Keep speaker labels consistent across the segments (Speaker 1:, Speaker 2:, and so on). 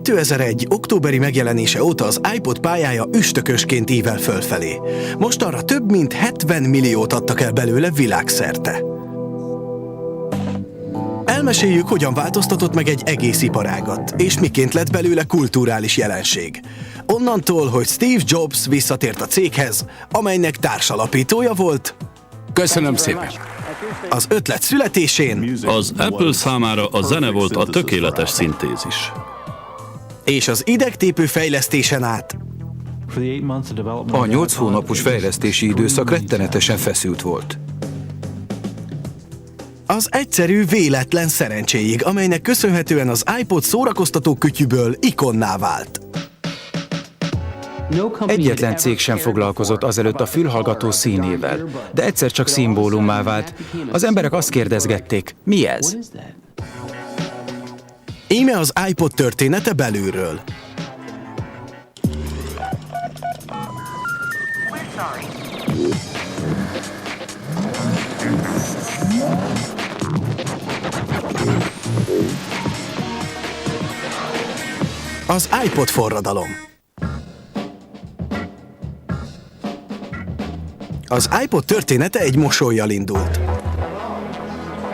Speaker 1: 2001. októberi megjelenése óta az iPod pályája üstökösként ível fölfelé. Mostanra több mint 70 milliót adtak el belőle világszerte. Elmeséljük, hogyan változtatott meg egy egész iparágat, és miként lett belőle kulturális jelenség. Onnantól, hogy Steve Jobs visszatért a céghez, amelynek társalapítója volt.
Speaker 2: Köszönöm szépen.
Speaker 1: Az ötlet születésén
Speaker 3: Az Apple számára a zene volt a tökéletes szintézis.
Speaker 1: és az idegtépő fejlesztésen át
Speaker 2: A 8 hónapos fejlesztési időszak rettenetesen feszült volt.
Speaker 1: az egyszerű, véletlen szerencséig, amelynek köszönhetően az iPod szórakoztató kütyűből ikonná vált.
Speaker 2: Egyetlen cég sem foglalkozott azelőtt a fülhallgató színével, de egyszer csak szimbólummá vált. Az emberek azt kérdezgették, mi ez?
Speaker 1: Íme az iPod története belülről. Az iPod forradalom. Az iPod története egy mosollyal indult.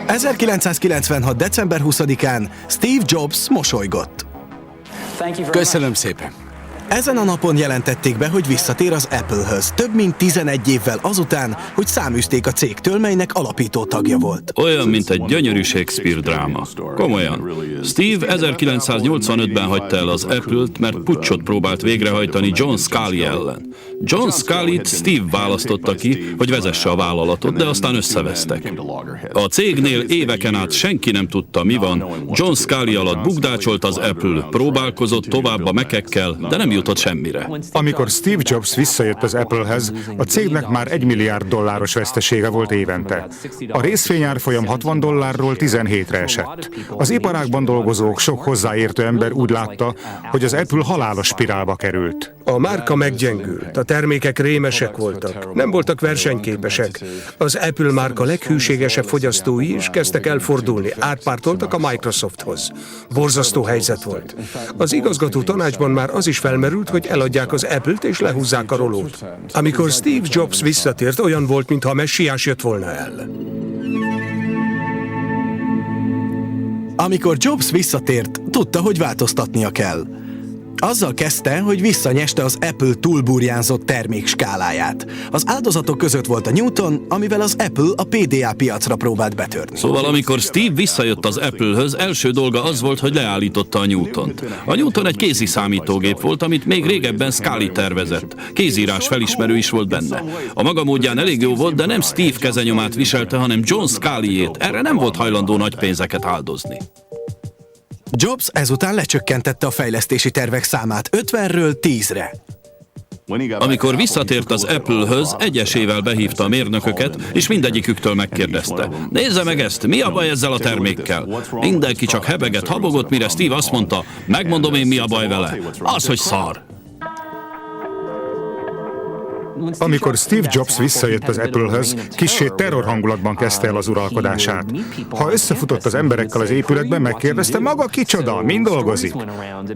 Speaker 1: 1996. december 20-án Steve Jobs mosolygott.
Speaker 2: Köszönöm szépen.
Speaker 1: Ezen a napon jelentették be, hogy visszatér az Apple-höz, több mint 11 évvel azután, hogy száműzték a cégtől, melynek alapító tagja volt.
Speaker 3: Olyan, mint egy gyönyörű Shakespeare dráma. Komolyan. Steve 1985-ben hagyta el az Apple-t, mert puccsot próbált végrehajtani John Scully ellen. John Scullyt Steve választotta ki, hogy vezesse a vállalatot, de aztán összevesztek. A cégnél éveken át senki nem tudta, mi van. John Scully alatt bukdácsolt az Apple, próbálkozott tovább a Mac-ekkel, de nem jutott semmire.
Speaker 4: Amikor Steve Jobs visszajött az Applehez, a cégnek már $1 milliárd vesztesége volt évente. A részvényárfolyam $60-ról 17-re esett. Az iparágban dolgozók, sok hozzáértő ember úgy látta, hogy az Apple halálos spirálba került.
Speaker 5: A márka meggyengült, a termékek rémesek voltak, nem voltak versenyképesek. Az Apple márka leghűségesebb fogyasztói is kezdtek elfordulni, átpártoltak a Microsofthoz. Borzasztó helyzet volt. Az igazgató tanácsban már az is felmerült, hogy eladják az Apple-t és lehúzzák a rolót. Amikor Steve Jobs visszatért, olyan volt, mintha a messiás jött volna el.
Speaker 1: Amikor Jobs visszatért, tudta, hogy változtatnia kell. Azzal kezdte, hogy visszanyeste az Apple túlburjánzott termékskáláját. Az áldozatok között volt a Newton, amivel az Apple a PDA piacra próbált betörni.
Speaker 3: Szóval amikor Steve visszajött az Apple-höz, első dolga az volt, hogy leállította a Newtont. A Newton egy kézi számítógép volt, amit még régebben Scully tervezett. Kézírás felismerő is volt benne. A maga módján elég jó volt, de nem Steve kezenyomát viselte, hanem John Scullyét. Erre nem volt hajlandó nagy pénzeket áldozni.
Speaker 1: Jobs ezután lecsökkentette a fejlesztési tervek számát 50-ről 10-re.
Speaker 3: Amikor visszatért az Apple-höz, egyesével behívta a mérnököket, és mindegyiküktől megkérdezte. Nézze meg ezt, mi a baj ezzel a termékkel? Mindenki csak hebegett, habogott, mire Steve azt mondta, megmondom én, mi a baj vele. Az, hogy szar.
Speaker 4: Amikor Steve Jobs visszajött az Apple-höz, kissé terrorhangulatban kezdte el az uralkodását. Ha összefutott az emberekkel az épületben, megkérdezte, maga kicsoda, mind dolgozik.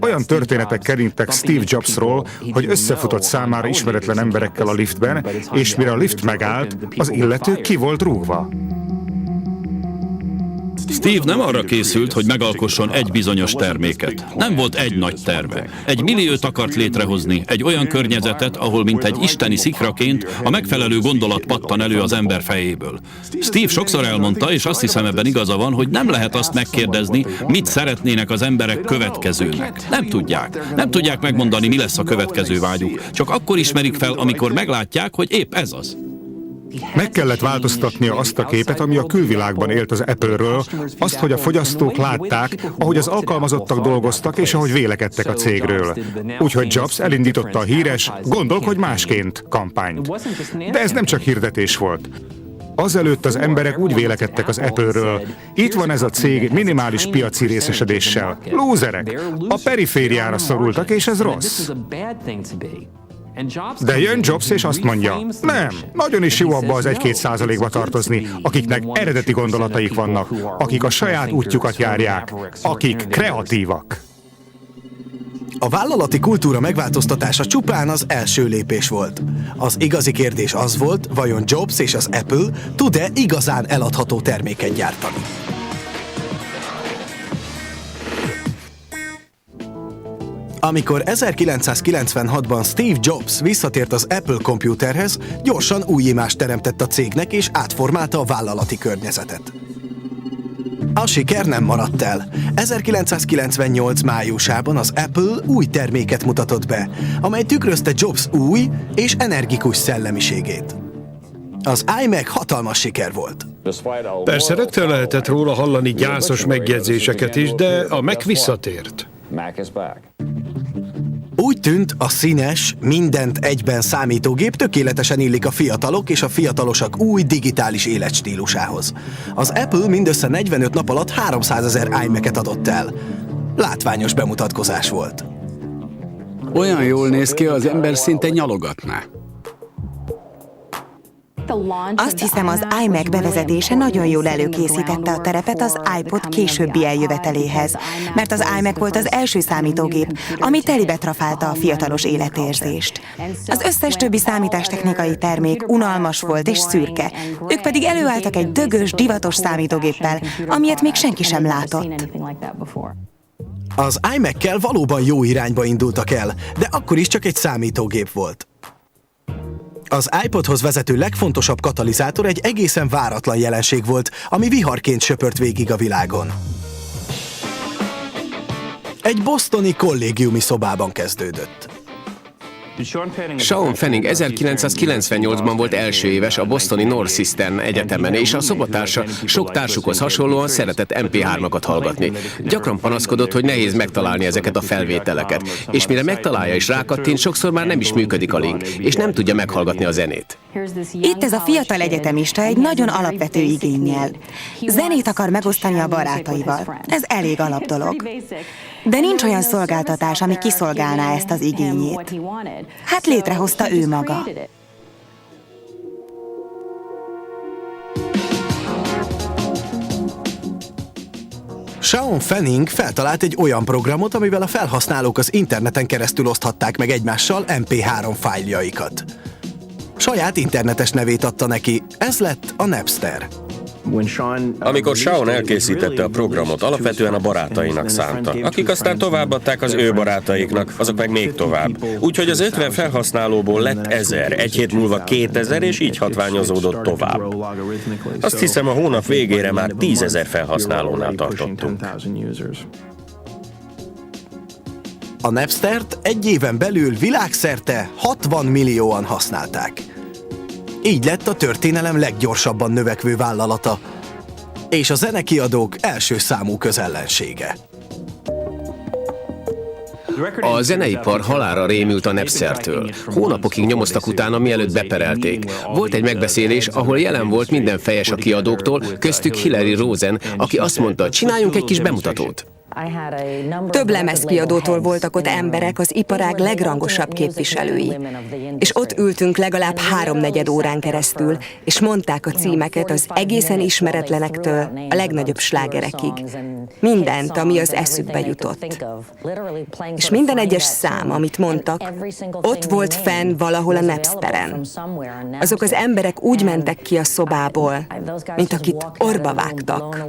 Speaker 4: Olyan történetek keringtek Steve Jobsról, hogy összefutott számára ismeretlen emberekkel a liftben, és mire a lift megállt, az illető ki volt rúgva.
Speaker 3: Steve nem arra készült, hogy megalkosson egy bizonyos terméket. Nem volt egy nagy terve. Egy milliót akart létrehozni, egy olyan környezetet, ahol mint egy isteni szikraként a megfelelő gondolat pattan elő az ember fejéből. Steve sokszor elmondta, és azt hiszem ebben igaza van, hogy nem lehet azt megkérdezni, mit szeretnének az emberek következőnek. Nem tudják. Nem tudják megmondani, mi lesz a következő vágyuk. Csak akkor ismerik fel, amikor meglátják, hogy épp ez az.
Speaker 4: Meg kellett változtatnia azt a képet, ami a külvilágban élt az Apple-ről, azt, hogy a fogyasztók látták, ahogy az alkalmazottak dolgoztak, és ahogy vélekedtek a cégről. Úgyhogy Jobs elindította a híres "Gondolkodj másként" kampányt. De ez nem csak hirdetés volt. Azelőtt az emberek úgy vélekedtek az Apple-ről. Itt van ez a cég minimális piaci részesedéssel. Lúzerek. A perifériára szorultak, és ez rossz. De jön Jobs és azt mondja, nem, nagyon is jó abba az 1-2%-ba tartozni, akiknek eredeti gondolataik vannak, akik a saját útjukat járják, akik kreatívak.
Speaker 1: A vállalati kultúra megváltoztatása csupán az első lépés volt. Az igazi kérdés az volt, vajon Jobs és az Apple tud-e igazán eladható terméket gyártani. Amikor 1996-ban Steve Jobs visszatért az Apple komputerhez, gyorsan új imást teremtett a cégnek és átformálta a vállalati környezetet. A siker nem maradt el. 1998 májusában az Apple új terméket mutatott be, amely tükrözte Jobs új és energikus szellemiségét. Az iMac hatalmas siker volt.
Speaker 5: Persze rögtön lehetett róla hallani gyászos megjegyzéseket is, de a Mac visszatért.
Speaker 1: Úgy tűnt, a színes, mindent egyben számítógép tökéletesen illik a fiatalok és a fiatalosak új digitális életstílusához. Az Apple mindössze 45 nap alatt 300 000 iMac-et adott el. Látványos bemutatkozás volt.
Speaker 6: Olyan jól néz ki, az ember szinte nyalogatná.
Speaker 7: Azt hiszem, az iMac bevezetése nagyon jól előkészítette a terepet az iPod későbbi eljöveteléhez, mert az iMac volt az első számítógép, ami telibe trafálta a fiatalos életérzést. Az összes többi számítástechnikai termék unalmas volt és szürke, ők pedig előálltak egy dögös, divatos számítógéppel, amilyet még senki sem látott.
Speaker 1: Az iMac-kel valóban jó irányba indultak el, de akkor is csak egy számítógép volt. Az iPodhoz vezető legfontosabb katalizátor egy egészen váratlan jelenség volt, ami viharként söpört végig a világon. Egy bostoni kollégiumi szobában kezdődött.
Speaker 8: Sean Fanning 1998-ban volt első éves a bostoni Northeastern Egyetemen, és a szobatársa sok társukhoz hasonlóan szeretett MP3-akat hallgatni. Gyakran panaszkodott, hogy nehéz megtalálni ezeket a felvételeket, és mire megtalálja és rákattint, sokszor már nem is működik a link, és nem tudja meghallgatni a zenét.
Speaker 7: Itt ez a fiatal egyetemista egy nagyon alapvető igénnyel. Zenét akar megosztani a barátaival. Ez elég alap dolog. De nincs olyan szolgáltatás, ami kiszolgálná ezt az igényét. Hát létrehozta ő maga.
Speaker 1: Sean Fanning feltalált egy olyan programot, amivel a felhasználók az interneten keresztül oszthatták meg egymással MP3 fájljaikat. Saját internetes nevét adta neki, ez lett a Napster.
Speaker 9: Amikor Sean elkészítette a programot, alapvetően a barátainak szánta, akik aztán továbbadták az ő barátaiknak, azok meg még tovább. Úgyhogy az 50 felhasználóból lett 1000, egy hét múlva 2000, és így hatványozódott tovább. Azt hiszem, a hónap végére már 10 000 felhasználónál tartottunk.
Speaker 1: A Napstert egy éven belül világszerte 60 millióan használták. Így lett a történelem leggyorsabban növekvő vállalata, és a zenekiadók első számú közellensége.
Speaker 8: A zeneipar halálra rémült a Napstertől. Hónapokig nyomoztak utána, mielőtt beperelték. Volt egy megbeszélés, ahol jelen volt minden fejes a kiadóktól, köztük Hillary Rosen, aki azt mondta, csináljunk egy kis bemutatót.
Speaker 10: Több lemezkiadótól voltak ott emberek, az iparág legrangosabb képviselői. És ott ültünk legalább 3/4 órán keresztül, és mondták a címeket az egészen ismeretlenektől a legnagyobb slágerekig. Mindent, ami az eszükbe jutott. És minden egyes szám, amit mondtak, ott volt fenn valahol a Napsteren. Azok az emberek úgy mentek ki a szobából, mint akit orba vágtak.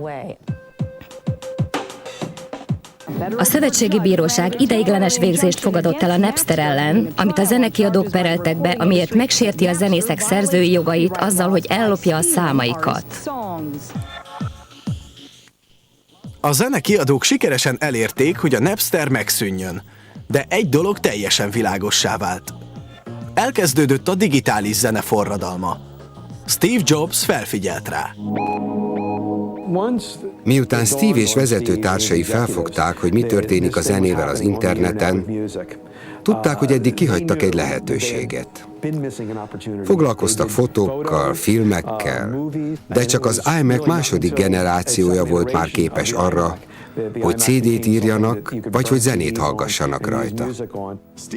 Speaker 11: A Szövetségi Bíróság ideiglenes végzést fogadott el a Napster ellen, amit a zenekiadók pereltek be, amiért megsérti a zenészek szerzői jogait azzal, hogy ellopja a számaikat.
Speaker 1: A zenekiadók sikeresen elérték, hogy a Napster megszűnjön, de egy dolog teljesen világossá vált. Elkezdődött a digitális zene forradalma. Steve Jobs felfigyelt rá.
Speaker 12: Miután Steve és vezetőtársai felfogták, hogy mi történik a zenével az interneten, tudták, hogy eddig kihagytak egy lehetőséget. Foglalkoztak fotókkal, filmekkel, de csak az iMac második generációja volt már képes arra, hogy CD-t írjanak, vagy hogy zenét hallgassanak rajta.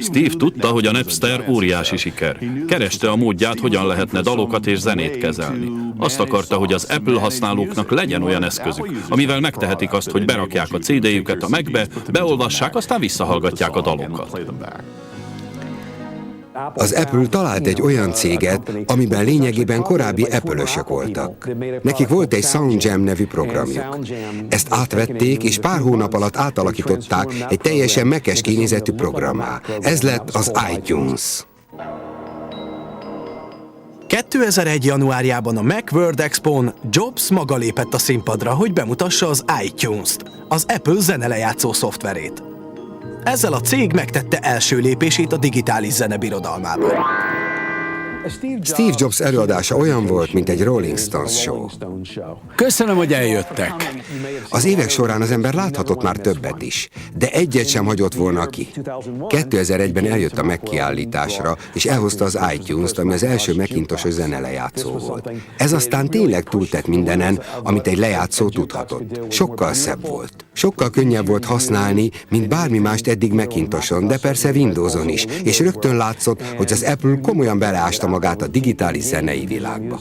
Speaker 3: Steve tudta, hogy a Napster óriási siker. Kereste a módját, hogyan lehetne dalokat és zenét kezelni. Azt akarta, hogy az Apple használóknak legyen olyan eszközük, amivel megtehetik azt, hogy berakják a CD-jüket a Macbe, beolvassák, aztán visszahallgatják a dalokat.
Speaker 12: Az Apple talált egy olyan céget, amiben lényegében korábbi Apple-ösök voltak. Nekik volt egy SoundJam nevű programjuk. Ezt átvették, és pár hónap alatt átalakították egy teljesen Mac-es kinézetű programmá. Ez lett az iTunes.
Speaker 1: 2001. januárjában a Macworld Expón Jobs maga lépett a színpadra, hogy bemutassa az iTunes-t, az Apple zenelejátszó szoftverét. Ezzel a cég megtette első lépését a digitális zene birodalmában.
Speaker 12: Steve Jobs előadása olyan volt, mint egy Rolling Stones show.
Speaker 6: Köszönöm, hogy eljöttek.
Speaker 12: Az évek során az ember láthatott már többet is, de egyet sem hagyott volna ki. 2001-ben eljött a megkiállításra, és elhozta az iTunes-t, ami az első Macintosh-os zenelejátszó volt. Ez aztán tényleg túltett mindenen, amit egy lejátszó tudhatott. Sokkal szebb volt. Sokkal könnyebb volt használni, mint bármi mást eddig Macintosh-on, de persze Windowson is, és rögtön látszott, hogy az Apple komolyan beleásta magát a digitális zenei világba.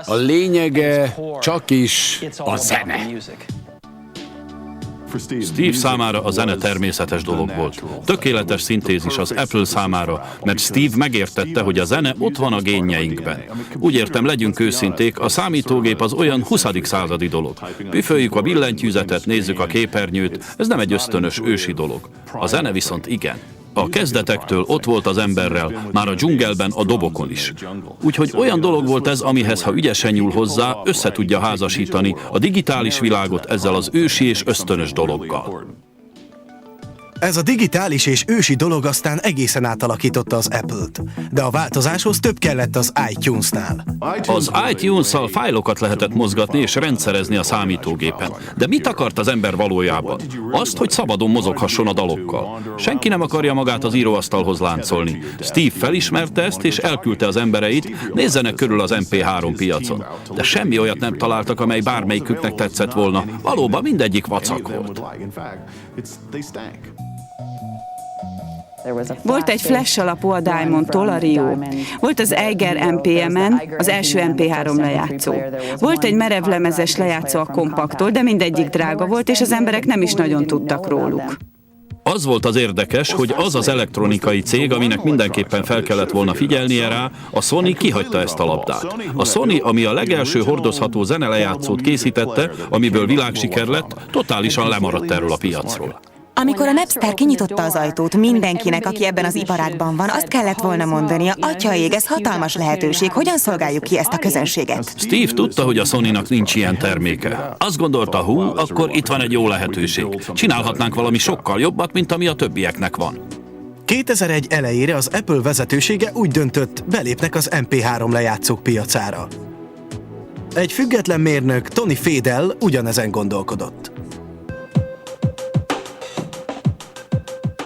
Speaker 6: A lényege csak is a zene.
Speaker 3: Steve számára a zene természetes dolog volt. Tökéletes szintézis az Apple számára, mert Steve megértette, hogy a zene ott van a génjeinkben. Úgy értem, legyünk őszinték, a számítógép az olyan 20. századi dolog. Püföljük a billentyűzetet, nézzük a képernyőt, ez nem egy ösztönös ősi dolog. A zene viszont igen. A kezdetektől ott volt az emberrel, már a dzsungelben, a dobokon is. Úgyhogy olyan dolog volt ez, amihez, ha ügyesen nyúl hozzá, össze tudja házasítani a digitális világot ezzel az ősi és ösztönös dologgal.
Speaker 1: Ez a digitális és ősi dolog aztán egészen átalakította az Apple-t, de a változáshoz több kellett az iTunes-nál.
Speaker 3: Az iTunes-szal fájlokat lehetett mozgatni és rendszerezni a számítógépen. De mit akart az ember valójában? Azt, hogy szabadon mozoghasson a dalokkal. Senki nem akarja magát az íróasztalhoz láncolni. Steve felismerte ezt és elküldte az embereit, nézzenek körül az MP3 piacon. De semmi olyat nem találtak, amely bármelyiküknek tetszett volna. Valóban mindegyik vacak volt.
Speaker 13: Volt egy flash alapú a Diamondtól, a Rio. Volt az Eiger MPM-en, az első MP3 lejátszó. Volt egy merevlemezes lejátszó a Compacttól, de mindegyik drága volt, és az emberek nem is nagyon tudtak róluk.
Speaker 3: Az volt az érdekes, hogy az az elektronikai cég, aminek mindenképpen fel kellett volna figyelnie rá, a Sony kihagyta ezt a labdát. A Sony, ami a legelső hordozható zenelejátszót készítette, amiből világsiker lett, totálisan lemaradt erről a piacról.
Speaker 7: Amikor a Napster kinyitotta az ajtót mindenkinek, aki ebben az iparágban van, azt kellett volna mondania, atyaég, ez hatalmas lehetőség, hogyan szolgáljuk ki ezt a közönséget?
Speaker 3: Steve tudta, hogy a Sony-nak nincs ilyen terméke. Azt gondolta, akkor itt van egy jó lehetőség. Csinálhatnánk valami sokkal jobbat, mint ami a többieknek van.
Speaker 1: 2001 elejére az Apple vezetősége úgy döntött, belépnek az MP3 lejátszók piacára. Egy független mérnök, Tony Fadell ugyanezen gondolkodott.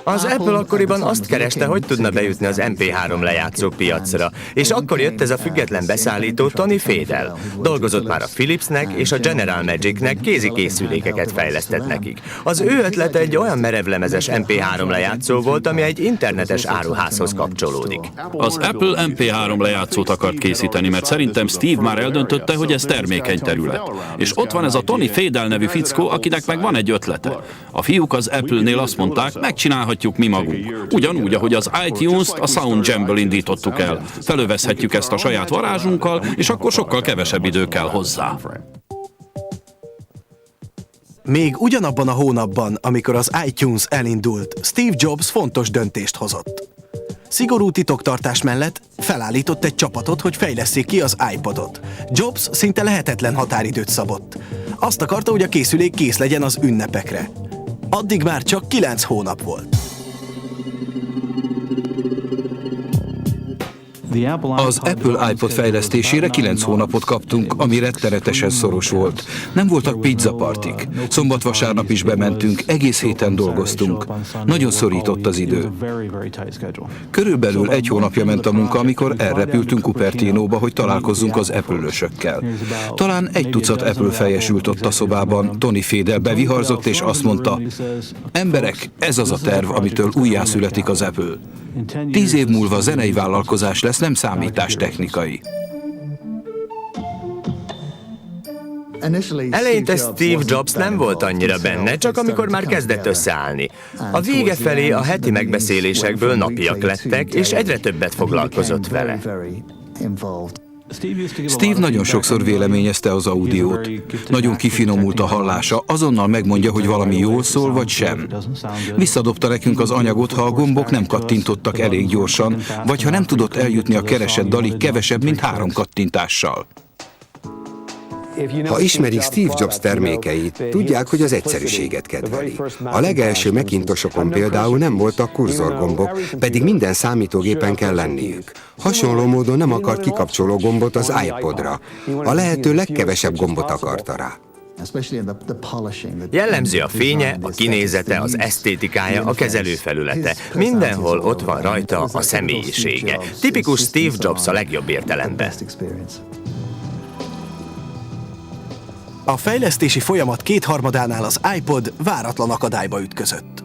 Speaker 14: Az Apple akkoriban azt kereste, hogy tudna bejutni az MP3 lejátszók piacra, és akkor jött ez a független beszállító Tony Fadell. Dolgozott már a Philipsnek és a General Magicnek, kézikészülékeket fejlesztett nekik. Az ő ötlete egy olyan merevlemezes MP3 lejátszó volt, ami egy internetes áruházhoz kapcsolódik.
Speaker 3: Az Apple MP3 lejátszót akart készíteni, mert szerintem Steve már eldöntötte, hogy ez termékeny terület. És ott van ez a Tony Fadell nevű fickó, akinek meg van egy ötlete. A fiúk az Apple-nél azt mondták, megcsinálhatjuk mi magunk. Ugyanúgy, ahogy az iTunes-t a SoundJamből indítottuk el. Felövezhetjük ezt a saját varázsunkkal, és akkor sokkal kevesebb idő kell hozzá.
Speaker 1: Még ugyanabban a hónapban, amikor az iTunes elindult, Steve Jobs fontos döntést hozott. Szigorú titoktartás mellett felállított egy csapatot, hogy fejlesszék ki az iPodot. Jobs szinte lehetetlen határidőt szabott. Azt akarta, hogy a készülék kész legyen az ünnepekre. Addig már csak 9 hónap volt.
Speaker 15: Az Apple iPod fejlesztésére 9 hónapot kaptunk, ami rettenetesen szoros volt. Nem voltak pizzapartik. Szombat-vasárnap is bementünk, egész héten dolgoztunk. Nagyon szorított az idő. Körülbelül 1 hónapja ment a munka, amikor elrepültünk Cupertinóba, hogy találkozzunk az Apple-ösökkel. Talán 1 tucat Apple fejes ült ott a szobában. Tony Fadell beviharzott és azt mondta: emberek, ez az a terv, amitől újjászületik az Apple. 10 év múlva zenei vállalkozás lesz, nem számítástechnikai.
Speaker 14: Eleinte Steve Jobs nem volt annyira benne, csak amikor már kezdett összeállni. A vége felé a heti megbeszélésekből napiak lettek, és egyre többet foglalkozott vele.
Speaker 15: Steve nagyon sokszor véleményezte az audiót. Nagyon kifinomult a hallása, azonnal megmondja, hogy valami jól szól, vagy sem. Visszadobta nekünk az anyagot, ha a gombok nem kattintottak elég gyorsan, vagy ha nem tudott eljutni a keresett dalig kevesebb, mint 3 kattintással.
Speaker 12: Ha ismerik Steve Jobs termékeit, tudják, hogy az egyszerűséget kedveli. A legelső Macintosokon például nem voltak kurzorgombok, pedig minden számítógépen kell lenniük. Hasonló módon nem akart kikapcsoló gombot az iPodra. A lehető legkevesebb gombot akarta rá.
Speaker 14: Jellemző a fénye, a kinézete, az esztétikája, a kezelőfelülete. Mindenhol ott van rajta a személyisége. Tipikus Steve Jobs a legjobb értelemben.
Speaker 1: A fejlesztési folyamat 2/3-ánál az iPod váratlan akadályba ütközött.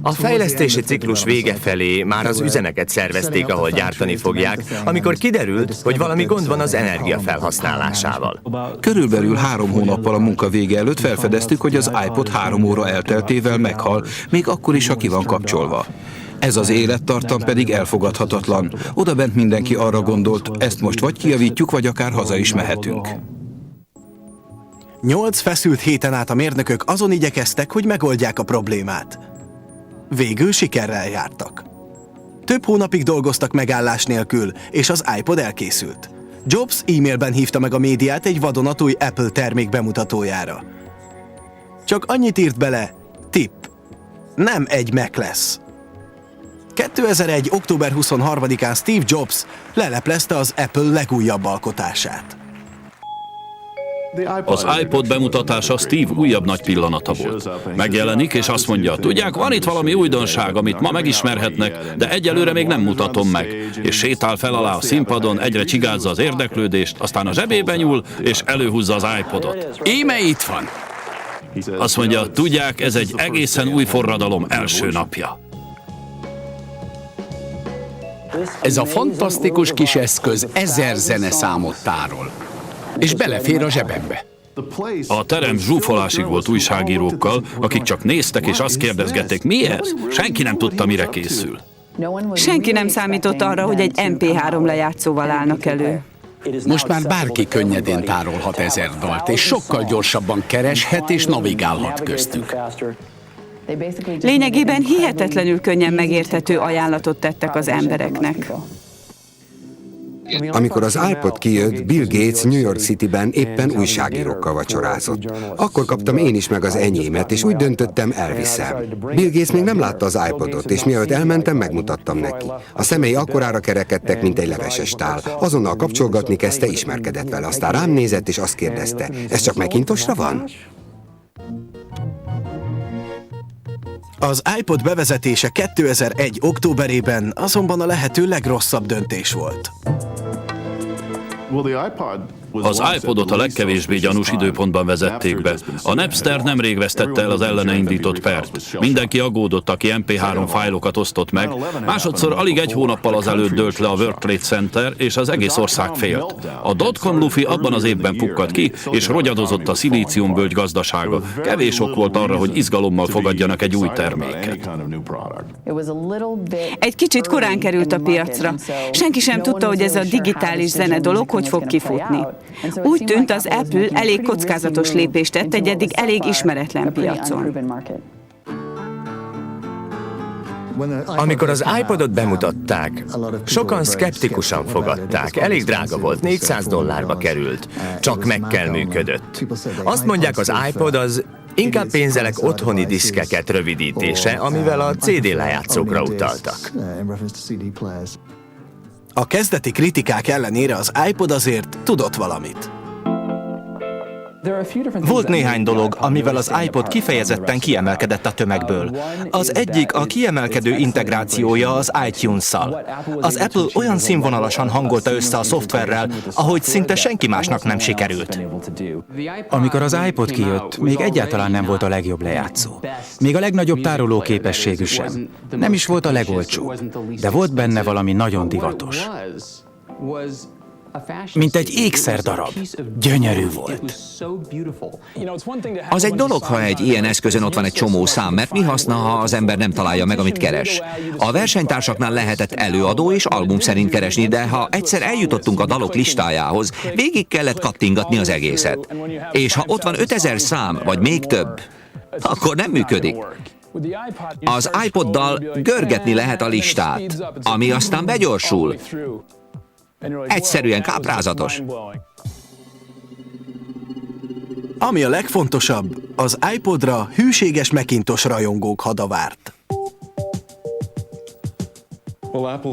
Speaker 14: A fejlesztési ciklus vége felé már az üzemeket szervezték, ahol gyártani fogják, amikor kiderült, hogy valami gond van az energia felhasználásával.
Speaker 15: Körülbelül 3 hónappal a munka vége előtt felfedeztük, hogy az iPod 3 óra elteltével meghal, még akkor is, ha ki van kapcsolva. Ez az élettartam pedig elfogadhatatlan. Odabent mindenki arra gondolt, ezt most vagy kijavítjuk, vagy akár haza is mehetünk.
Speaker 1: 8 feszült héten át a mérnökök azon igyekeztek, hogy megoldják a problémát. Végül sikerrel jártak. Több hónapig dolgoztak megállás nélkül, és az iPod elkészült. Jobs e-mailben hívta meg a médiát egy vadonatúj Apple termék bemutatójára. Csak annyit írt bele: tipp, nem egy Mac lesz. 2001. október 23-án Steve Jobs leleplezte az Apple legújabb alkotását.
Speaker 3: Az iPod bemutatása Steve újabb nagy pillanata volt. Megjelenik, és azt mondja: tudják, van itt valami újdonság, amit ma megismerhetnek, de egyelőre még nem mutatom meg. És sétál fel alá a színpadon, egyre csigázza az érdeklődést, aztán a zsebébe nyúl, és előhúzza az iPodot.
Speaker 6: Íme itt van.
Speaker 3: Azt mondja: tudják, ez egy egészen új forradalom első napja.
Speaker 6: Ez a fantasztikus kis eszköz 1000 zeneszámot tárol, és belefér a zsebembe.
Speaker 3: A terem zsúfolásig volt újságírókkal, akik csak néztek és azt kérdezgették: mi ez? Senki nem tudta, mire készül.
Speaker 13: Senki nem számított arra, hogy egy MP3 lejátszóval állnak elő.
Speaker 6: Most már bárki könnyedén tárolhat 1000 dalt, és sokkal gyorsabban kereshet és navigálhat köztük.
Speaker 13: Lényegében hihetetlenül könnyen megérthető ajánlatot tettek az embereknek.
Speaker 12: Amikor az iPod kijött, Bill Gates New York Cityben éppen újságírókkal vacsorázott. Akkor kaptam én is meg az enyémet, és úgy döntöttem, elviszem. Bill Gates még nem látta az iPodot, és mielőtt elmentem, megmutattam neki. A szemei akkorára kerekedtek, mint egy leveses tál. Azonnal kapcsolgatni kezdte, ismerkedett vele. Aztán rám nézett, és azt kérdezte: ez csak Macintosra van?
Speaker 1: Az iPod bevezetése 2001. októberében azonban a lehető legrosszabb döntés volt.
Speaker 3: Az iPodot a legkevésbé gyanús időpontban vezették be. A Napster nemrég vesztette el az ellene indított pert. Mindenki aggódott, aki MP3 fájlokat osztott meg. Másodszor alig 1 hónappal azelőtt dőlt le a World Trade Center, és az egész ország félt. A dotcom lufi abban az évben pukkadt ki, és rogyadozott a szilíciumbölgy gazdasága. Kevés ok volt arra, hogy izgalommal fogadjanak egy új terméket.
Speaker 13: Egy kicsit korán került a piacra. Senki sem tudta, hogy ez a digitális zene dolog hogy fog kifutni. Úgy tűnt, az Apple elég kockázatos lépést tett egy eddig elég ismeretlen piacon.
Speaker 14: Amikor az iPodot bemutatták, sokan szkeptikusan fogadták. Elég drága volt, $400 került. Csak Mac-kel működött. Azt mondják, az iPod az Inkább pénzelek otthoni diszkeket rövidítése, amivel a CD lejátszókra utaltak.
Speaker 1: A kezdeti kritikák ellenére az iPod azért tudott valamit.
Speaker 16: Volt néhány dolog, amivel az iPod kifejezetten kiemelkedett a tömegből. Az egyik a kiemelkedő integrációja az iTunes-szal. Az Apple olyan színvonalasan hangolta össze a szoftverrel, ahogy szinte senki másnak nem sikerült.
Speaker 2: Amikor az iPod kijött, még egyáltalán nem volt a legjobb lejátszó. Még a legnagyobb tároló képességű sem. Nem is volt a legolcsóbb, de volt benne valami nagyon divatos. Mint egy ékszerdarab. Gyönyörű volt.
Speaker 17: Az egy dolog, ha egy ilyen eszközön ott van egy csomó szám, mert mi haszna, ha az ember nem találja meg, amit keres. A versenytársaknál lehetett előadó és album szerint keresni, de ha egyszer eljutottunk a dalok listájához, végig kellett kattingatni az egészet. És ha ott van 5000 szám, vagy még több, akkor nem működik. Az iPoddal görgetni lehet a listát, ami aztán begyorsul. Egyszerűen káprázatos.
Speaker 1: Ami a legfontosabb, az iPodra hűséges Macintosh rajongók hada várt.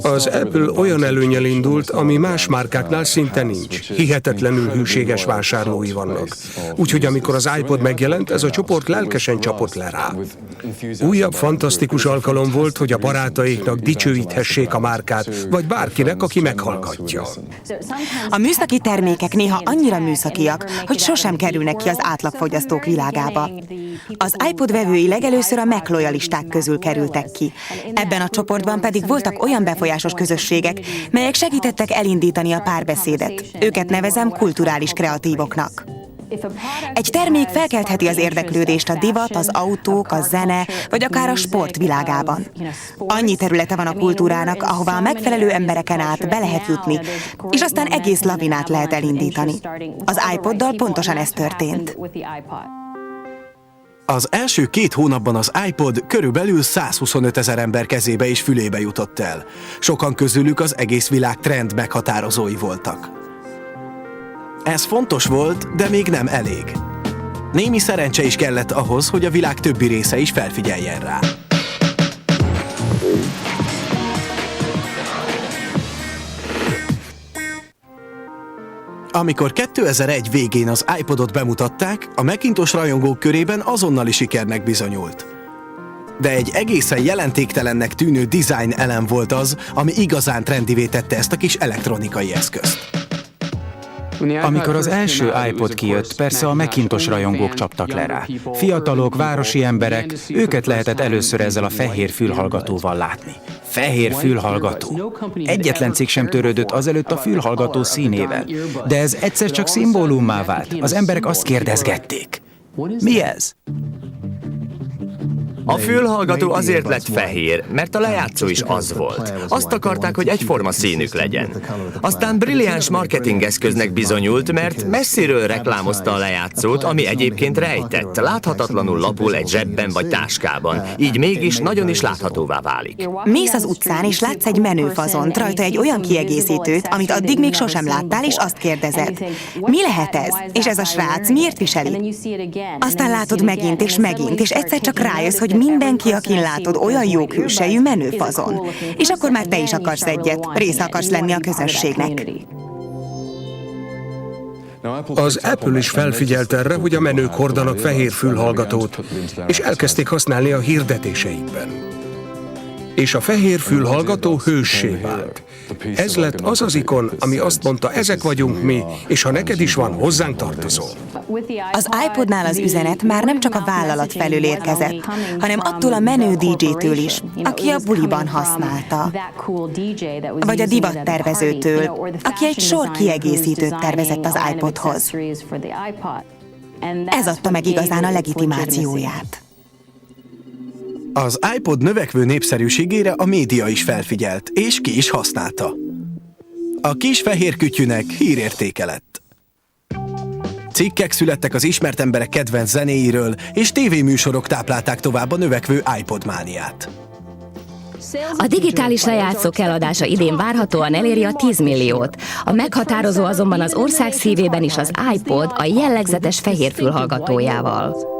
Speaker 5: Az Apple olyan előnnyel indult, ami más márkáknál szinte nincs. Hihetetlenül hűséges vásárlói vannak. Úgyhogy amikor az iPod megjelent, ez a csoport lelkesen csapott le rá. Újabb fantasztikus alkalom volt, hogy a barátaiknak dicsőíthessék a márkát, vagy bárkinek, aki meghallgatja.
Speaker 7: A műszaki termékek néha annyira műszakiak, hogy sosem kerülnek ki az átlagfogyasztók világába. Az iPod vevői legelőször a Mac lojalisták közül kerültek ki. Ebben a csoportban pedig voltak olyan befolyásos közösségek, melyek segítettek elindítani a párbeszédet. Őket nevezem kulturális kreatívoknak. Egy termék felkeltheti az érdeklődést a divat, az autók, a zene, vagy akár a sport világában. Annyi területe van a kultúrának, ahová a megfelelő embereken át be lehet jutni, és aztán egész lavinát lehet elindítani. Az iPoddal pontosan ez történt.
Speaker 1: Az első 2 hónapban az iPod körülbelül 125 000 ember kezébe és fülébe jutott el. Sokan közülük az egész világ trend meghatározói voltak. Ez fontos volt, de még nem elég. Némi szerencse is kellett ahhoz, hogy a világ többi része is felfigyeljen rá. Amikor 2001 végén az iPodot bemutatták, a Macintosh rajongók körében azonnali sikernek bizonyult. De egy egészen jelentéktelennek tűnő design elem volt az, ami igazán trendivé tette ezt a kis elektronikai eszközt.
Speaker 2: Amikor az első iPod kijött, persze a Macintosh rajongók csaptak le rá. Fiatalok, városi emberek, őket lehetett először ezzel a fehér fülhallgatóval látni. Fehér fülhallgató. Egyetlen cég sem törődött azelőtt a fülhallgató színével. De ez egyszer csak szimbólummá vált. Az emberek azt kérdezgették. Mi ez?
Speaker 14: A fülhallgató azért lett fehér, mert a lejátszó is az volt. Azt akarták, hogy egyforma színük legyen. Aztán brilliáns marketingeszköznek bizonyult, mert messziről reklámozta a lejátszót, ami egyébként rejtett, láthatatlanul lapul egy zsebben vagy táskában. Így mégis nagyon is láthatóvá válik.
Speaker 7: Mész az utcán, és látsz egy menőfazont, rajta egy olyan kiegészítőt, amit addig még sosem láttál, és azt kérdezed. Mi lehet ez? És ez a srác miért viseli? Aztán látod megint, és egyszer csak rájössz, hogy mindenki, akin látod, olyan jó külsejű menőfazon. És akkor már te is akarsz egyet, része akarsz lenni a közösségnek.
Speaker 5: Az Apple is felfigyelt erre, hogy a menők hordanak fehér fülhallgatót, és elkezdték használni a hirdetéseikben. És a fehér fülhallgató hőssé vált. Ez lett az az ikon, ami azt mondta, ezek vagyunk mi, és ha neked is van, hozzánk tartozol.
Speaker 7: Az iPodnál az üzenet már nem csak a vállalat felől érkezett, hanem attól a menő DJ-től is, aki a buliban használta. Vagy a divattervezőtől, aki egy sor kiegészítőt tervezett az iPodhoz. Ez adta meg igazán a legitimációját.
Speaker 1: Az iPod növekvő népszerűségére a média is felfigyelt, és ki is használta. A kis fehér kütyűnek hírértéke lett. Cikkek születtek az ismert emberek kedvenc zenéiről, és tévéműsorok táplálták tovább a növekvő iPod mániát.
Speaker 11: A digitális lejátszók eladása idén várhatóan eléri a 10 milliót. A meghatározó azonban az ország szívében is az iPod a jellegzetes fehér fülhallgatójával.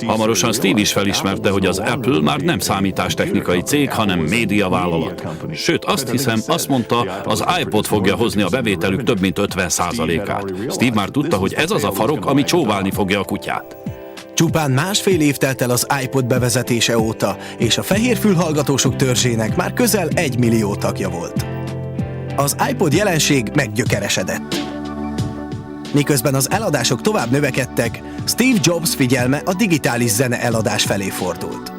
Speaker 3: Hamarosan Steve is felismerte, hogy az Apple már nem számítástechnikai cég, hanem médiavállalat. Sőt, azt hiszem, azt mondta, az iPod fogja hozni a bevételük több mint 50%-át. Steve már tudta, hogy ez az a farok, ami csóválni fogja a kutyát.
Speaker 1: Csupán másfél év telt el az iPod bevezetése óta, és a fehér fülhallgatósok törzsének már közel 1 millió tagja volt. Az iPod jelenség meggyökeresedett. Miközben az eladások tovább növekedtek, Steve Jobs figyelme a digitális zene eladás felé fordult.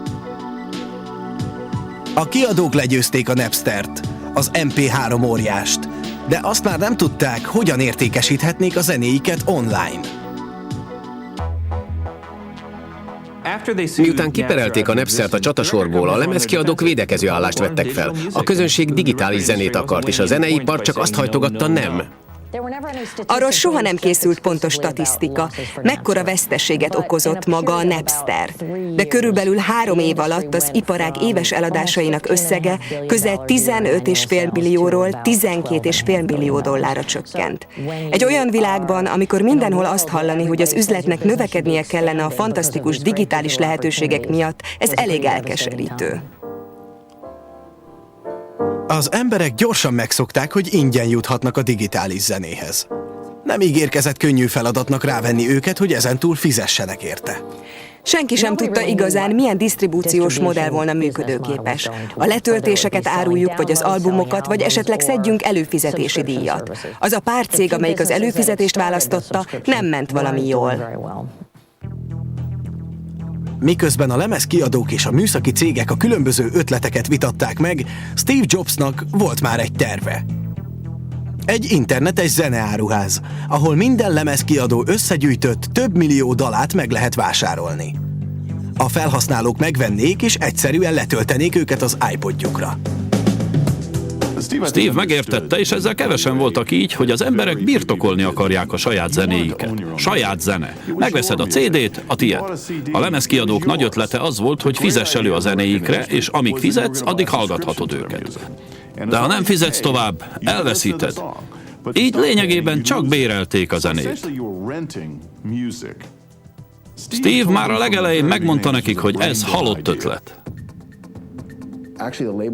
Speaker 1: A kiadók legyőzték a Napstert, az MP3 óriást, de azt már nem tudták, hogyan értékesíthetnék a zenéiket online.
Speaker 8: Miután kiperelték a Napstert a csatasorból, a lemezkiadók védekező állást vettek fel. A közönség digitális zenét akart, és a zeneipar csak azt hajtogatta, nem.
Speaker 10: Arról soha nem készült pontos statisztika, mekkora veszteséget okozott maga a Napster. De körülbelül 3 év alatt az iparág éves eladásainak összege közel 15,5 millióról 12,5 millió dollárra csökkent. Egy olyan világban, amikor mindenhol azt hallani, hogy az üzletnek növekednie kellene a fantasztikus digitális lehetőségek miatt, ez elég elkeserítő.
Speaker 1: Az emberek gyorsan megszokták, hogy ingyen juthatnak a digitális zenéhez. Nem ígérkezett könnyű feladatnak rávenni őket, hogy ezentúl fizessenek érte.
Speaker 10: Senki sem tudta igazán, milyen disztribúciós modell volna működőképes. A letöltéseket áruljuk, vagy az albumokat, vagy esetleg szedjünk előfizetési díjat. Az a pár cég, amelyik az előfizetést választotta, nem ment valami jól.
Speaker 1: Miközben a lemezkiadók és a műszaki cégek a különböző ötleteket vitatták meg, Steve Jobsnak volt már egy terve. Egy internetes zeneáruház, ahol minden lemezkiadó összegyűjtött több millió dalát meg lehet vásárolni. A felhasználók megvennék és egyszerűen letöltenék őket az iPodjukra.
Speaker 3: Steve megértette, és ezzel kevesen voltak így, hogy az emberek birtokolni akarják a saját zenéiket. Saját zene. Megveszed a CD-t, a tiéd. A lemezkiadók nagy ötlete az volt, hogy fizess elő a zenéikre, és amíg fizetsz, addig hallgathatod őket. De ha nem fizetsz tovább, elveszíted. Így lényegében csak bérelték a zenét. Steve már a legelején megmondta nekik, hogy ez halott ötlet.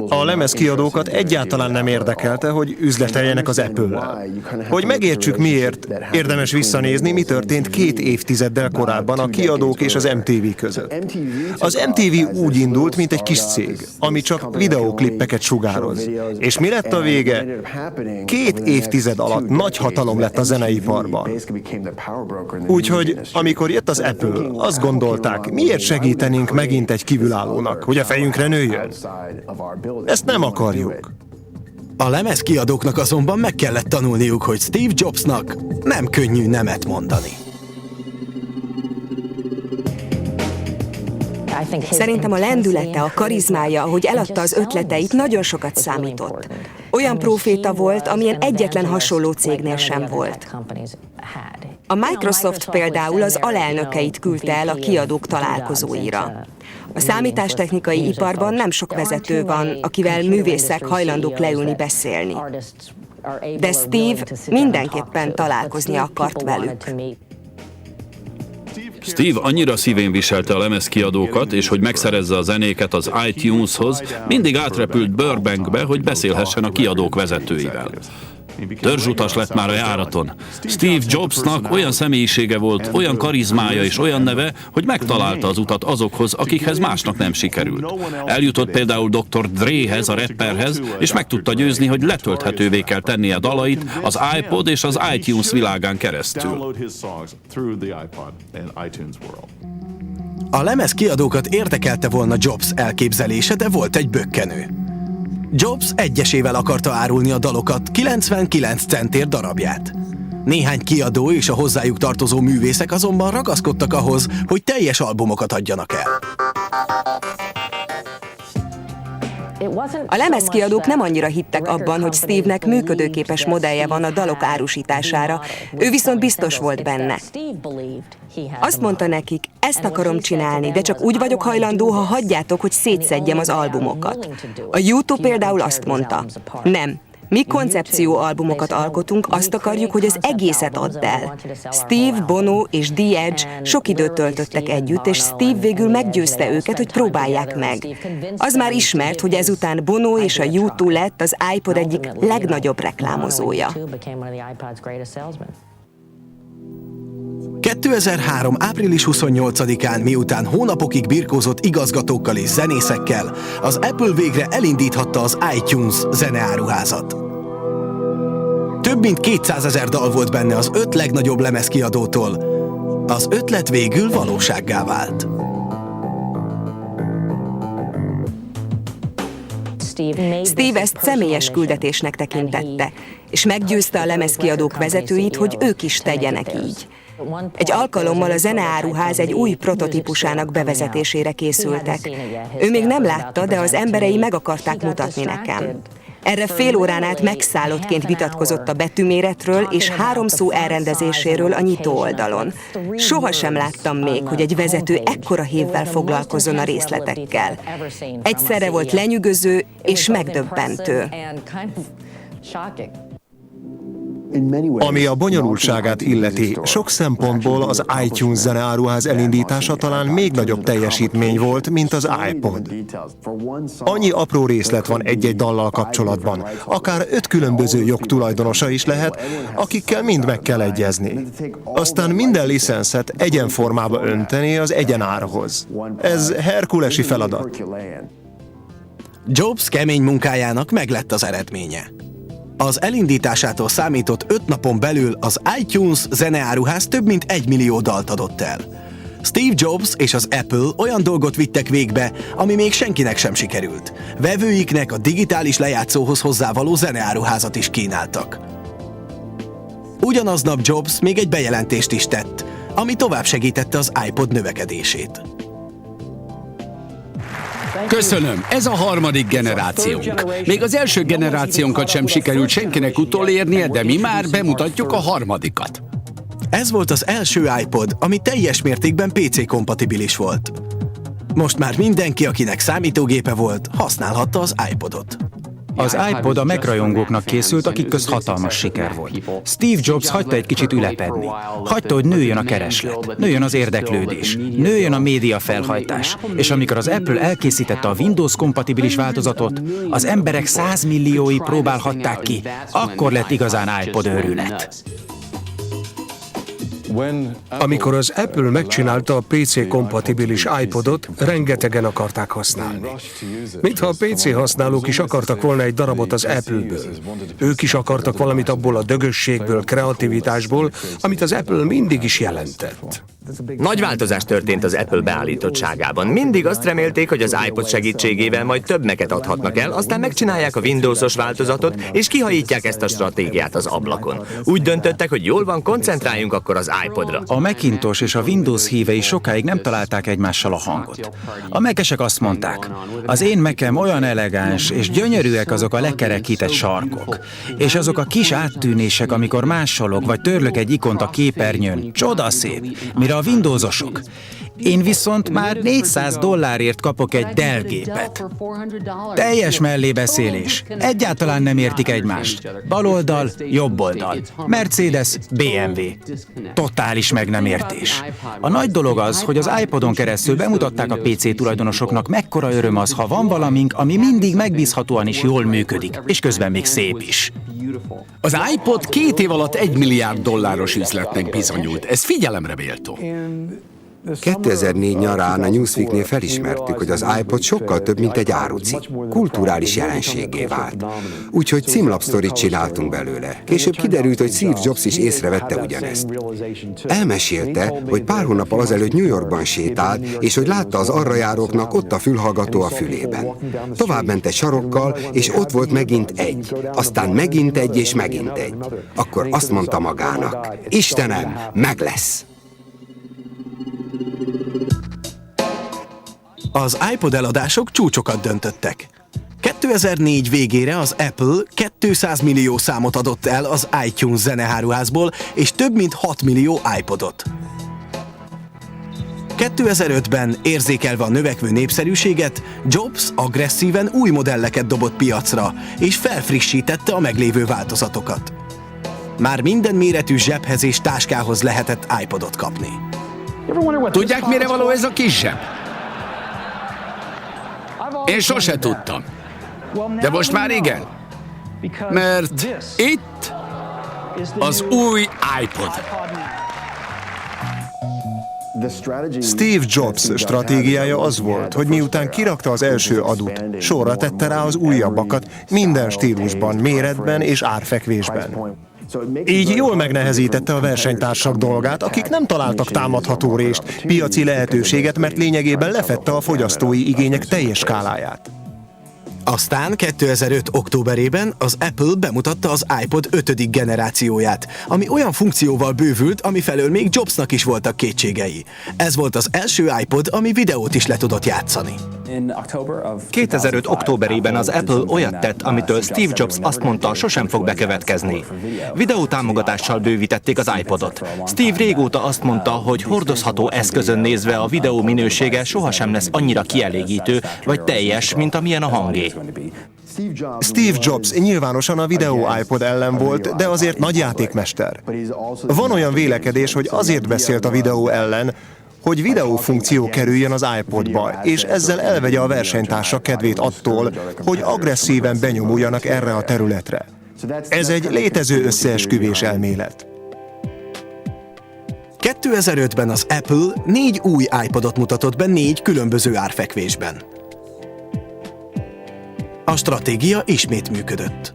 Speaker 18: A lemezkiadókat egyáltalán nem érdekelte, hogy üzleteljenek az Apple-lel. Hogy megértsük miért, érdemes visszanézni, mi történt 2 évtizeddel korábban a kiadók és az MTV között. Az MTV úgy indult, mint egy kis cég, ami csak videóklippeket sugároz. És mi lett a vége? 2 évtized alatt nagy hatalom lett a zeneiparban. Úgyhogy, amikor jött az Apple, azt gondolták, miért segítenénk megint egy kívülállónak, hogy a fejünkre nőjön? Ezt nem akarjuk.
Speaker 1: A lemezkiadóknak azonban meg kellett tanulniuk, hogy Steve Jobsnak nem könnyű nemet mondani.
Speaker 10: Szerintem a lendülete, a karizmája, ahogy eladta az ötleteit, nagyon sokat számított. Olyan próféta volt, amilyen egyetlen hasonló cégnél sem volt. A Microsoft például az alelnökeit küldte el a kiadók találkozóira. A számítástechnikai iparban nem sok vezető van, akivel művészek hajlandók leülni beszélni. De Steve mindenképpen találkozni akart velük.
Speaker 3: Steve annyira szívén viselte a lemezkiadókat, és hogy megszerezze a zenéket az iTuneshoz, mindig átrepült Burbankbe, hogy beszélhessen a kiadók vezetőivel. Törzsutas lett már a járaton. Steve Jobsnak olyan személyisége volt, olyan karizmája és olyan neve, hogy megtalálta az utat azokhoz, akikhez másnak nem sikerült. Eljutott például Dr. Drehez, a rapperhez, és meg tudta győzni, hogy letölthetővé kell tennie a dalait az iPod és az iTunes világán keresztül.
Speaker 1: A lemezkiadókat érdekelte volna Jobs elképzelése, de volt egy bökkenő. Jobs egyesével akarta árulni a dalokat 99 centért darabját. Néhány kiadó és a hozzájuk tartozó művészek azonban ragaszkodtak ahhoz, hogy teljes albumokat adjanak el.
Speaker 10: A lemezkiadók nem annyira hittek abban, hogy Steve-nek működőképes modellje van a dalok árusítására, ő viszont biztos volt benne. Azt mondta nekik, ezt akarom csinálni, de csak úgy vagyok hajlandó, ha hagyjátok, hogy szétszedjem az albumokat. A YouTube például azt mondta, nem, Mi koncepcióalbumokat alkotunk, azt akarjuk, hogy az egészet add el. Steve, Bono és The Edge sok időt töltöttek együtt, és Steve végül meggyőzte őket, hogy próbálják meg. Az már ismert, hogy ezután Bono és a U2 lett az iPod egyik legnagyobb reklámozója.
Speaker 1: 2003. április 28-án, miután hónapokig birkózott igazgatókkal és zenészekkel, az Apple végre elindíthatta az iTunes zeneáruházat. Több mint 200 000 dal volt benne az 5 legnagyobb lemezkiadótól. Az ötlet végül valósággá vált.
Speaker 10: Steve ezt személyes küldetésnek tekintette, és meggyőzte a lemezkiadók vezetőit, hogy ők is tegyenek így. Egy alkalommal a zeneáruház egy új prototípusának bevezetésére készültek. Ő még nem látta, de az emberei meg akarták mutatni nekem. Erre fél órán át megszállottként vitatkozott a betűméretről és 3 szó elrendezéséről a nyitó oldalon. Sohasem láttam még, hogy egy vezető ekkora hívvel foglalkozzon a részletekkel. Egyszerre volt lenyűgöző és megdöbbentő.
Speaker 18: Ami a bonyolultságát illeti, sok szempontból az iTunes zeneáruház elindítása talán még nagyobb teljesítmény volt, mint az iPod. Annyi apró részlet van egy-egy dallal kapcsolatban, akár 5 különböző jogtulajdonosa is lehet, akikkel mind meg kell egyezni. Aztán minden licenszet egyenformába önteni az egyenárhoz. Ez herkulesi feladat.
Speaker 1: Jobs kemény munkájának meglett az eredménye. Az elindításától számított 5 napon belül az iTunes zeneáruház több mint 1 millió dalt adott el. Steve Jobs és az Apple olyan dolgot vittek végbe, ami még senkinek sem sikerült. Vevőiknek a digitális lejátszóhoz hozzávaló zeneáruházat is kínáltak. Ugyanaznap Jobs még egy bejelentést is tett, ami tovább segítette az iPod növekedését.
Speaker 6: Köszönöm, ez a harmadik generációnk. Még az első generációnkat sem sikerült senkinek utolérnie, de mi már bemutatjuk a harmadikat.
Speaker 1: Ez volt az első iPod, ami teljes mértékben PC-kompatibilis volt. Most már mindenki, akinek számítógépe volt, használhatta az iPodot.
Speaker 2: Az iPod a megrajongóknak készült, akik közt hatalmas siker volt. Steve Jobs hagyta egy kicsit ülepedni. Hagyta, hogy nőjön a kereslet, nőjön az érdeklődés, nőjön a média felhajtás. És amikor az Apple elkészítette a Windows-kompatibilis változatot, az emberek 100 milliói próbálhatták ki, akkor lett igazán iPod őrület.
Speaker 5: Amikor az Apple megcsinálta a PC-kompatibilis iPodot, rengetegen akarták használni. Mintha a PC használók is akartak volna egy darabot az Apple-ből. Ők is akartak valamit abból a dögösségből, kreativitásból, amit az Apple mindig is jelentett.
Speaker 14: Nagy változás történt az Apple beállítottságában. Mindig azt remélték, hogy az iPod segítségével majd több Mac-et adhatnak el, aztán megcsinálják a Windows-os változatot, és kihajítják ezt a stratégiát az ablakon. Úgy döntöttek, hogy jól van, koncentráljunk akkor az iPodra.
Speaker 2: A Macintosh és a Windows hívei sokáig nem találták egymással a hangot. A Mac-esek azt mondták, az én Mac-em olyan elegáns, és gyönyörűek azok a lekerekített sarkok, és azok a kis áttűnések, amikor másolok, vagy törlök egy ikont a képernyőn, csodaszép, mire a Windowsosok. Én viszont már $400 kapok egy Dell gépet. Teljes mellébeszélés. Egyáltalán nem értik egymást. Baloldal, jobboldal. Mercedes, BMW. Totális meg nem értés. A nagy dolog az, hogy az iPodon keresztül bemutatták a PC tulajdonosoknak, mekkora öröm az, ha van valamink, ami mindig megbízhatóan is jól működik, és közben még szép is.
Speaker 6: Az iPod 2 év alatt $1 milliárd üzletnek bizonyult. Ez figyelemre méltó.
Speaker 12: 2004 nyarán a Newsweeknél felismertük, hogy az iPod sokkal több, mint egy árucikk. Kulturális jelenséggé vált. Úgyhogy címlapsztorit csináltunk belőle. Később kiderült, hogy Steve Jobs is észrevette ugyanezt. Elmesélte, hogy pár hónappal azelőtt New Yorkban sétált, és hogy látta az arra járóknak ott a fülhallgató a fülében. Tovább ment egy sarokkal, és ott volt megint egy. Aztán megint egy, és megint egy. Akkor azt mondta magának, Istenem, meg lesz!
Speaker 1: Az iPod eladások csúcsokat döntöttek. 2004 végére az Apple 200 millió számot adott el az iTunes zeneáruházból, és több mint 6 millió iPodot. 2005-ben érzékelve a növekvő népszerűséget, Jobs agresszíven új modelleket dobott piacra, és felfrissítette a meglévő változatokat. Már minden méretű zsebhez és táskához lehetett iPodot kapni.
Speaker 6: Tudják, mire való ez a kis zseb? Én sose tudtam. De most már igen. Mert itt az új iPod.
Speaker 18: Steve Jobs stratégiája az volt, hogy miután kirakta az első adut, sorra tette rá az újabbakat minden stílusban, méretben és árfekvésben. Így jól megnehezítette a versenytársak dolgát, akik nem találtak támadható rést, piaci lehetőséget, mert lényegében lefedte a fogyasztói igények teljes skáláját.
Speaker 1: Aztán 2005. októberében az Apple bemutatta az iPod 5. generációját, ami olyan funkcióval bővült, ami felől még Jobsnak is voltak kétségei. Ez volt az első iPod, ami videót is le tudott játszani.
Speaker 16: 2005. októberében az Apple olyat tett, amitől Steve Jobs azt mondta, sosem fog bekövetkezni. Videótámogatással bővítették az iPodot. Steve régóta azt mondta, hogy hordozható eszközön nézve a videó minősége sohasem lesz annyira kielégítő vagy teljes, mint amilyen a hangé.
Speaker 18: Steve Jobs nyilvánosan a videó iPod ellen volt, de azért nagy játékmester. Van olyan vélekedés, hogy azért beszélt a videó ellen, hogy videófunkció kerüljön az iPodba, és ezzel elvegye a versenytársak kedvét attól, hogy agresszíven benyomuljanak erre a területre. Ez egy létező összeesküvés elmélet.
Speaker 1: 2005-ben az Apple 4 új iPodot mutatott be 4 különböző árfekvésben. A stratégia ismét működött.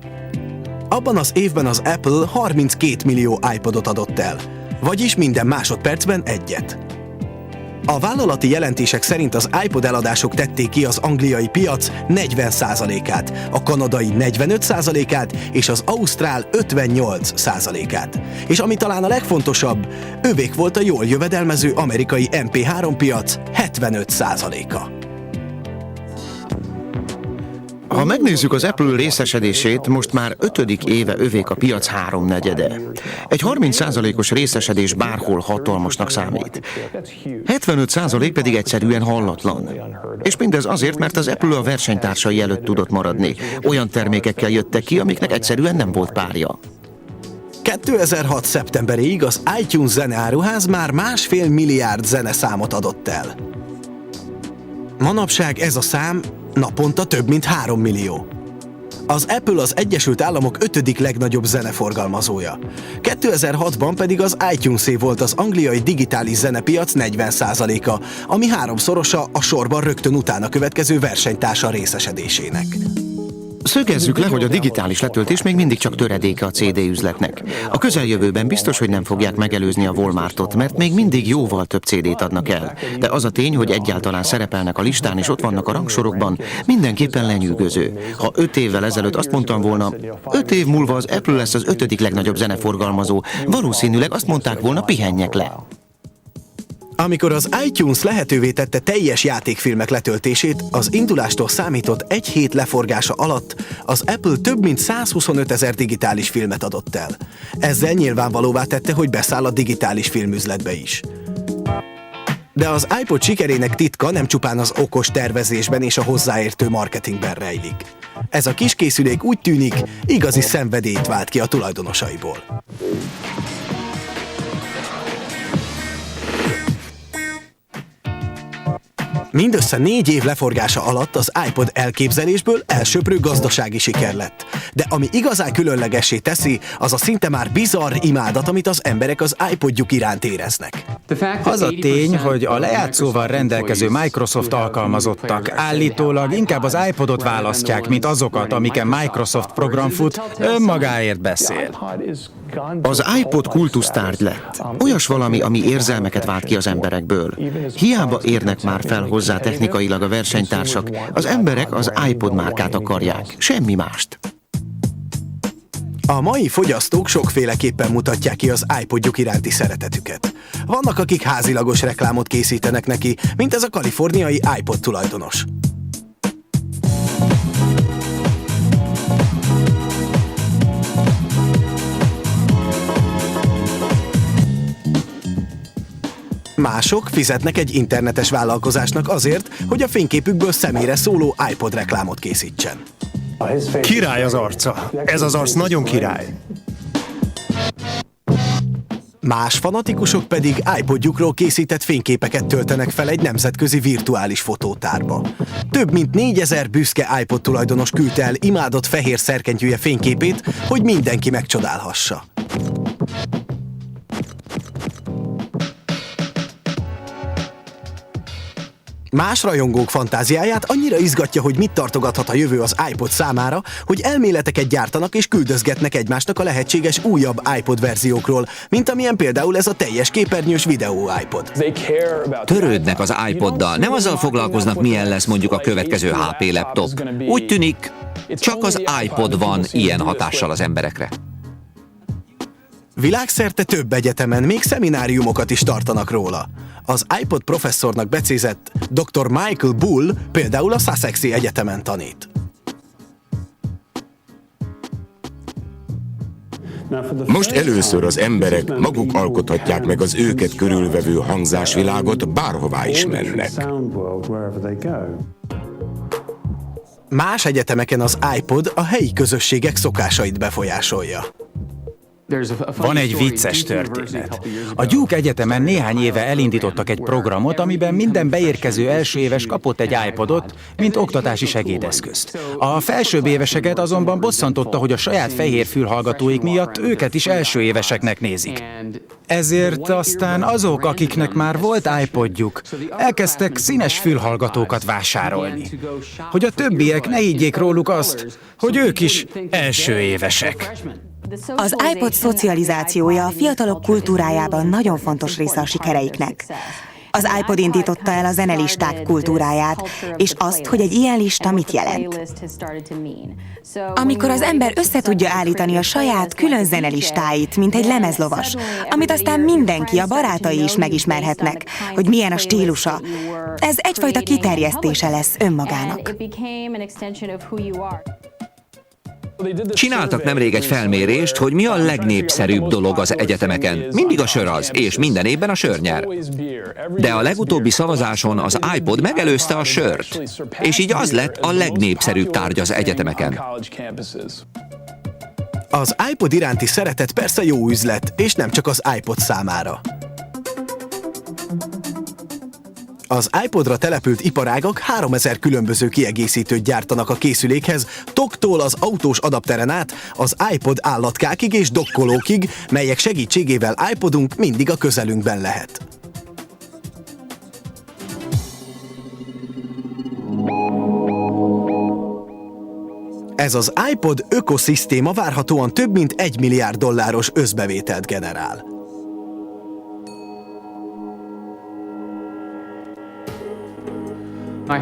Speaker 1: Abban az évben az Apple 32 millió iPodot adott el, vagyis minden másodpercben egyet. A vállalati jelentések szerint az iPod eladások tették ki az angliai piac 40%-át, a kanadai 45%-át és az ausztrál 58%-át. És ami talán a legfontosabb, övék volt a jól jövedelmező amerikai MP3 piac 75%-a.
Speaker 19: Ha megnézzük az Apple részesedését, most már 5. éve övék a piac 3/4. Egy 30%-os részesedés bárhol hatalmasnak számít. 75% pedig egyszerűen hallatlan. És mindez azért, mert az Apple a versenytársai előtt tudott maradni. Olyan termékekkel jöttek ki, amiknek egyszerűen nem volt párja.
Speaker 1: 2006. szeptemberéig az iTunes zeneáruház már 1,5 milliárd zeneszámot adott el. Manapság ez a szám naponta több mint 3 millió. Az Apple az Egyesült Államok 5. legnagyobb zeneforgalmazója. 2006-ban pedig az iTunes-é volt az angliai digitális zenepiac 40%-a, ami 3-szorosa a sorban rögtön utána következő versenytársa részesedésének.
Speaker 19: Szögezzük le, hogy a digitális letöltés még mindig csak töredéke a CD üzletnek. A közeljövőben biztos, hogy nem fogják megelőzni a Walmartot, mert még mindig jóval több CD-t adnak el. De az a tény, hogy egyáltalán szerepelnek a listán és ott vannak a rangsorokban, mindenképpen lenyűgöző. Ha 5 évvel ezelőtt azt mondtam volna, 5 év múlva az Apple lesz az 5. legnagyobb zeneforgalmazó, valószínűleg azt mondták volna, pihenjek le.
Speaker 1: Amikor az iTunes lehetővé tette teljes játékfilmek letöltését, az indulástól számított 1 hét leforgása alatt az Apple több mint 125 000 digitális filmet adott el. Ezzel nyilvánvalóvá tette, hogy beszáll a digitális filmüzletbe is. De az iPod sikerének titka nem csupán az okos tervezésben és a hozzáértő marketingben rejlik. Ez a kis készülék úgy tűnik, igazi szenvedélyt vált ki a tulajdonosaiból. Mindössze 4 év leforgása alatt az iPod elképzelésből elsöprő gazdasági siker lett. De ami igazán különlegessé teszi, az a szinte már bizarr imádat, amit az emberek az iPodjuk iránt éreznek.
Speaker 2: Az a tény, hogy a lejátszóval rendelkező Microsoft alkalmazottak állítólag inkább az iPodot választják, mint azokat, amiken Microsoft program fut, önmagáért beszél.
Speaker 19: Az iPod kultusztárgy lett. Olyas valami, ami érzelmeket vált ki az emberekből. Hiába érnek már fel hozzá technikailag a versenytársak, az emberek az iPod márkát akarják, semmi mást.
Speaker 1: A mai fogyasztók sokféleképpen mutatják ki az iPodjuk iránti szeretetüket. Vannak, akik házilagos reklámot készítenek neki, mint ez a kaliforniai iPod tulajdonos. Mások fizetnek egy internetes vállalkozásnak azért, hogy a fényképükből személyre szóló iPod reklámot készítsen.
Speaker 18: Király az arca. Ez az arc nagyon király.
Speaker 1: Más fanatikusok pedig iPodjukról készített fényképeket töltenek fel egy nemzetközi virtuális fotótárba. Több mint 4000 büszke iPod tulajdonos küldte el imádott fehér szerkentyűje fényképét, hogy mindenki megcsodálhassa. Más rajongók fantáziáját annyira izgatja, hogy mit tartogathat a jövő az iPod számára, hogy elméleteket gyártanak és küldözgetnek egymásnak a lehetséges újabb iPod verziókról, mint amilyen például ez a teljes képernyős videó iPod.
Speaker 17: Törődnek az iPoddal, nem azzal foglalkoznak, milyen lesz mondjuk a következő HP laptop. Úgy tűnik, csak az iPod van ilyen hatással az emberekre.
Speaker 1: Világszerte több egyetemen még szemináriumokat is tartanak róla. Az iPod professzornak becézett Dr. Michael Bull például a Sussexi Egyetemen tanít.
Speaker 20: Most először az emberek maguk alkothatják meg az őket körülvevő hangzásvilágot, bárhová is mennek.
Speaker 1: Más egyetemeken az iPod a helyi közösségek szokásait befolyásolja.
Speaker 2: Van egy vicces történet. A Duke Egyetemen néhány éve elindítottak egy programot, amiben minden beérkező első éves kapott egy iPodot, mint oktatási segédeszközt. A felsőbb éveseket azonban bosszantotta, hogy a saját fehér fülhallgatóik miatt őket is első éveseknek nézik. Ezért aztán azok, akiknek már volt iPodjuk, elkezdtek színes fülhallgatókat vásárolni. Hogy a többiek ne higgyék róluk azt, hogy ők is első évesek.
Speaker 7: Az iPod szocializációja a fiatalok kultúrájában nagyon fontos része a sikereiknek. Az iPod indította el a zenelisták kultúráját, és azt, hogy egy ilyen lista mit jelent. Amikor az ember összetudja állítani a saját külön zenelistáit, mint egy lemezlovas, amit aztán mindenki, a barátai is megismerhetnek, hogy milyen a stílusa, ez egyfajta kiterjesztése lesz önmagának.
Speaker 17: Csináltak nemrég egy felmérést, hogy mi a legnépszerűbb dolog az egyetemeken. Mindig a sör az, és minden évben a sör nyer. De a legutóbbi szavazáson az iPod megelőzte a sört, és így az lett a legnépszerűbb tárgy az egyetemeken.
Speaker 1: Az iPod iránti szeretet persze jó üzlet, és nem csak az iPod számára. Az iPodra települt iparágak 3000 különböző kiegészítőt gyártanak a készülékhez, toktól az autós adapteren át, az iPod állatkákig és dokkolókig, melyek segítségével iPodunk mindig a közelünkben lehet. Ez az iPod ökoszisztéma várhatóan több mint $1 milliárd összbevételt generál.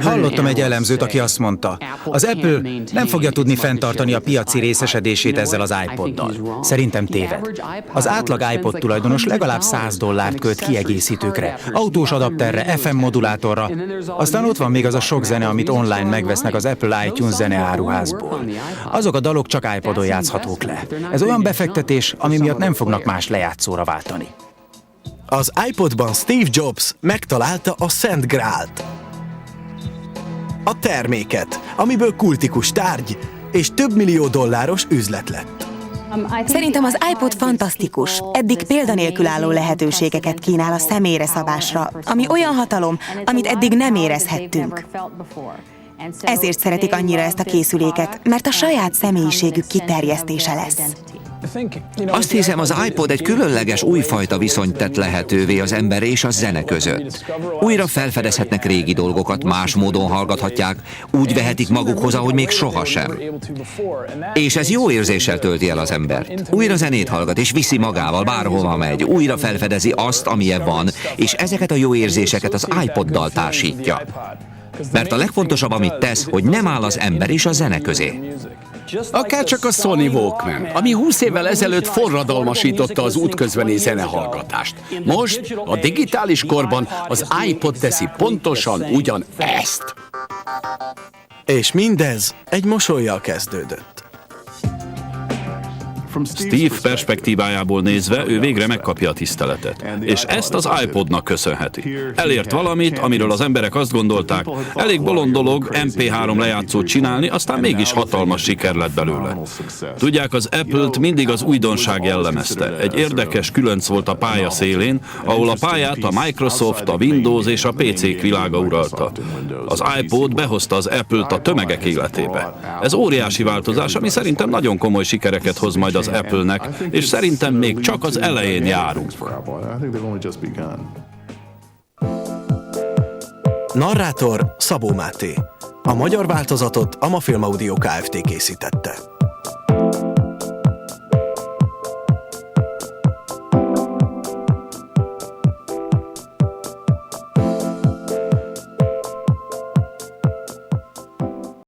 Speaker 2: Hallottam egy elemzőt, aki azt mondta, az Apple nem fogja tudni fenntartani a piaci részesedését ezzel az iPoddal. Szerintem téved. Az átlag iPod tulajdonos legalább $100 költ kiegészítőkre, autós adapterre, FM modulátorra, aztán ott van még az a sok zene, amit online megvesznek az Apple iTunes zeneáruházból. Azok a dalok csak iPodon játszhatók le. Ez olyan befektetés, ami miatt nem fognak más lejátszóra váltani.
Speaker 1: Az iPodban Steve Jobs megtalálta a Szent Grált. A terméket, amiből kultikus tárgy és $több millió üzlet lett.
Speaker 7: Szerintem az iPod fantasztikus. Eddig példanélkül álló lehetőségeket kínál a személyre szabásra, ami olyan hatalom, amit eddig nem érezhettünk. Ezért szeretik annyira ezt a készüléket, mert a saját személyiségük kiterjesztése lesz.
Speaker 17: Azt hiszem, az iPod egy különleges újfajta viszonyt tett lehetővé az ember és a zene között. Újra felfedezhetnek régi dolgokat, más módon hallgathatják, úgy vehetik magukhoz, ahogy még sohasem. És ez jó érzéssel tölti el az embert. Újra zenét hallgat, és viszi magával, bárhova megy, újra felfedezi azt, amilyen van, és ezeket a jó érzéseket az iPoddal társítja. Mert a legfontosabb, amit tesz, hogy nem áll az ember és a zene közé.
Speaker 6: Akár csak a Sony Walkman, ami 20 évvel ezelőtt forradalmasította az útközbeni zenehallgatást. Most, a digitális korban az iPod teszi pontosan ugyanezt.
Speaker 1: És mindez egy mosollyal kezdődött.
Speaker 3: Steve perspektívájából nézve ő végre megkapja a tiszteletet. És ezt az iPodnak köszönheti. Elért valamit, amiről az emberek azt gondolták, elég bolond dolog MP3 lejátszót csinálni, aztán mégis hatalmas siker lett belőle. Tudják, az Apple-t mindig az újdonság jellemezte. Egy érdekes különc volt a pálya szélén, ahol a pályát a Microsoft, a Windows és a PC-k világa uralta. Az iPod behozta az Apple-t a tömegek életébe. Ez óriási változás, ami szerintem nagyon komoly sikereket hoz majd az Apple-nek, és szerintem még csak az elején járunk.
Speaker 1: Narrátor Szabó Máté. A magyar változatot a Mafilm Audio Kft. Készítette.